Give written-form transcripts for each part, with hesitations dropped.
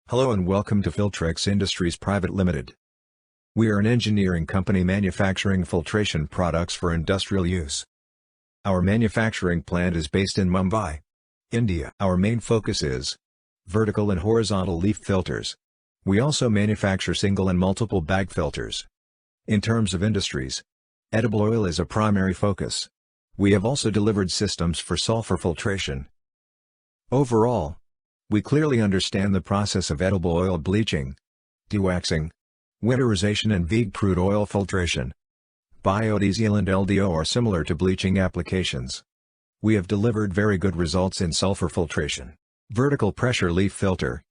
Hello and welcome to Filtrex Industries Private Limited. We are an engineering company manufacturing filtration products for industrial use. Our manufacturing plant is based in Mumbai, India. Our main focus is vertical and horizontal leaf filters. We also manufacture single and multiple bag filters. In terms of industries, edible oil is a primary focus. We have also delivered systems for sulfur filtration. Overall, we clearly understand the process of edible oil bleaching, dewaxing, winterization and vegan crude oil filtration. Biodiesel and LDO are similar to bleaching applications. We have delivered very good results in sulfur filtration. Vertical pressure leaf filter,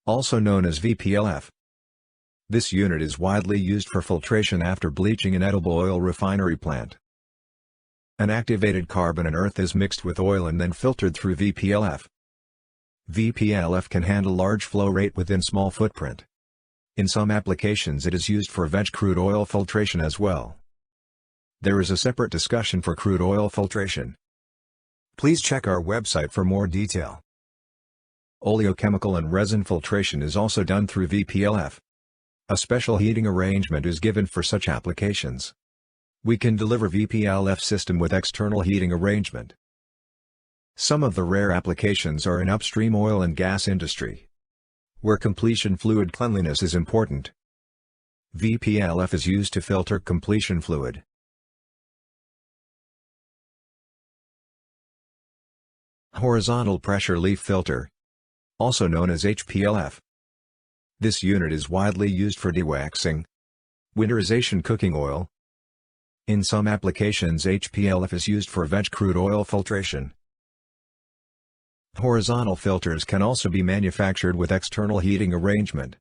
also known as VPLF. This unit is widely used for filtration after bleaching an edible oil refinery plant. An activated carbon and earth is mixed with oil and then filtered through VPLF. VPLF can handle large flow rate within small footprint. In some applications it is used for veg crude oil filtration as well. There is a separate discussion for crude oil filtration. Please check our website for more detail. Oleochemical and resin filtration is also done through VPLF. A special heating arrangement is given for such applications. We can deliver VPLF system with external heating arrangement. Some of the rare applications are in upstream oil and gas industry, where completion fluid cleanliness is important. VPLF is used to filter completion fluid. Horizontal pressure leaf filter, also known as HPLF. This unit is widely used for dewaxing, winterization cooking oil. In some applications HPLF is used for veg crude oil filtration. Horizontal filters can also be manufactured with external heating arrangement.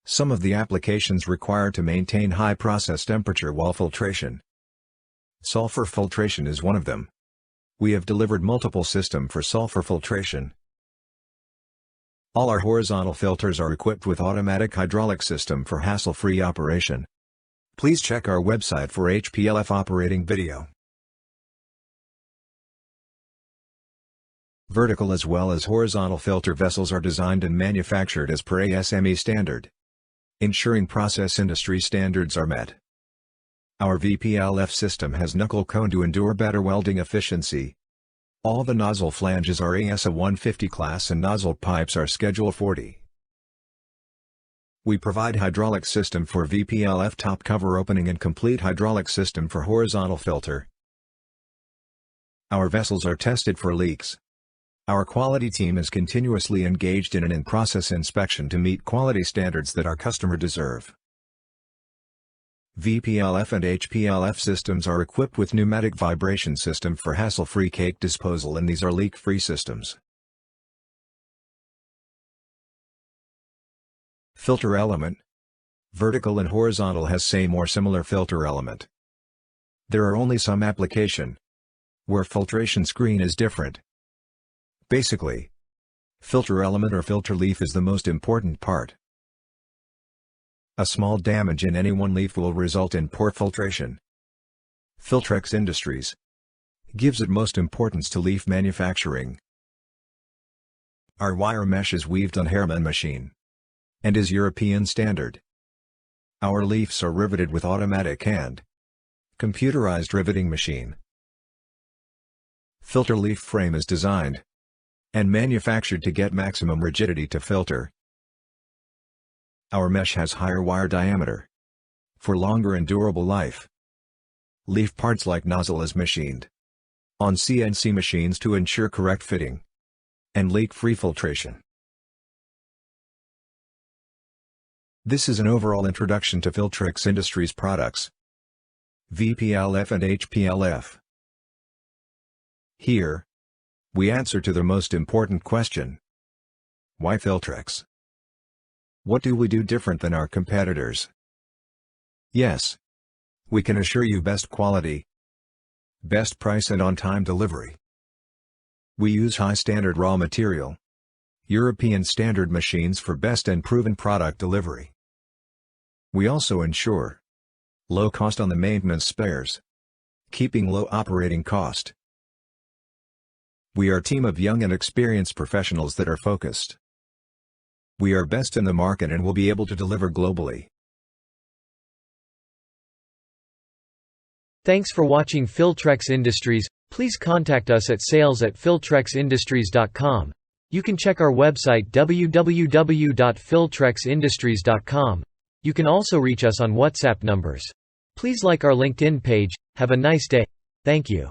Some of the applications require to maintain high process temperature while filtration. Sulfur filtration is one of them. We have delivered multiple systems for sulfur filtration. All our horizontal filters are equipped with automatic hydraulic system for hassle-free operation. Please check our website for HPLF operating video. Vertical as well as horizontal filter vessels are designed and manufactured as per ASME standard, ensuring process industry standards are met. Our VPLF system has knuckle cone to endure better welding efficiency. All the nozzle flanges are ASA 150 class and nozzle pipes are Schedule 40. We provide hydraulic system for VPLF top cover opening and complete hydraulic system for horizontal filter. Our vessels are tested for leaks. Our quality team is continuously engaged in an in-process inspection to meet quality standards that our customer deserve. VPLF and HPLF systems are equipped with pneumatic vibration system for hassle-free cake disposal, and these are leak-free systems. Filter element. Vertical and horizontal has same or similar filter element. There are only some application where filtration screen is different. Basically, filter element or filter leaf is the most important part. A small damage in any one leaf will result in poor filtration. Filtrex Industries gives it most importance to leaf manufacturing. Our wire mesh is weaved on Harriman machine and is European standard. Our leaves are riveted with automatic and computerized riveting machine. Filter leaf frame is designed and manufactured to get maximum rigidity to filter. Our mesh has higher wire diameter for longer and durable life. Leaf parts like nozzle is machined on CNC machines to ensure correct fitting and leak-free filtration. This is an overall introduction to Filtrex Industries products, VPLF and HPLF. Here, we answer to the most important question. Why Filtrex? What do we do different than our competitors? Yes, we can assure you best quality, best price and on-time delivery. We use high standard raw material, European standard machines for best and proven product delivery. We also ensure low cost on the maintenance spares, keeping low operating cost. We are a team of young and experienced professionals that are focused We are best in the market and will be able to deliver globally. Thanks for watching Filtrex Industries. Please contact us at sales@filtrexindustries.com. You can check our website www.filtrexindustries.com. You can also reach us on WhatsApp numbers. Please like our LinkedIn page. Have a nice day. Thank you.